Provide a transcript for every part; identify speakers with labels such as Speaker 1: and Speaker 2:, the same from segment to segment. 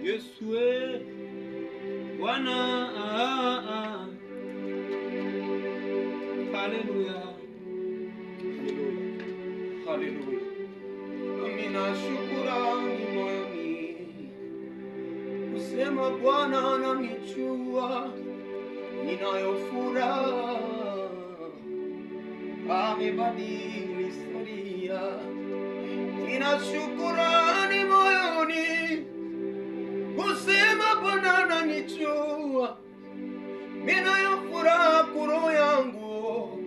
Speaker 1: Yesu Bwana. Haleluya, haleluya. Mimi na shukrani moyoni kusema Bwana ananichua, ninayo furaha, amebadili historia. Nina shukrani moyoni kusema Bwana ananichua, ninayo furaha kuro yangu,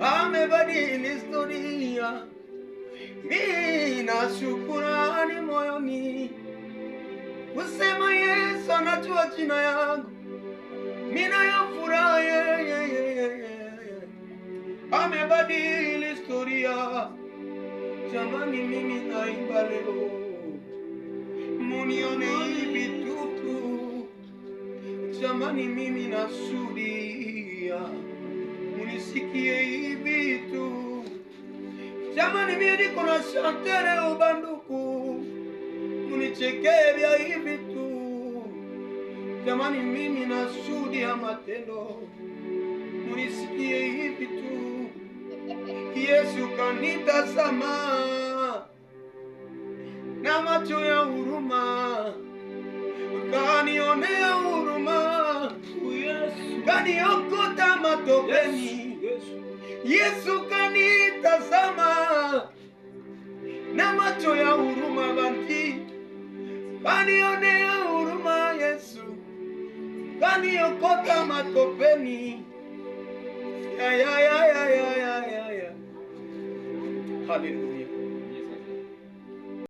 Speaker 1: amebadili historia. Nina shukrani moyoni kusema Yesu anajua jina yangu, ninayo furaha amebadili historia. Jamani, mimi naimba leo, munione hivi tu. Jamani, mimi nashuhudia, munisikie hivi tu. Jamani, mimi niko na shantere ubanduku, munichekee vya hivi tu. Jamani, mimi nashuhudia matendo, munisikie hivi tu. Yesu kanitazama na macho ya huruma, kanionea huruma, kaniokota matopeni. Yesu kanitazama na macho ya huruma, kanionea huruma. Yesu kaniokota matopeni. Hallelujah.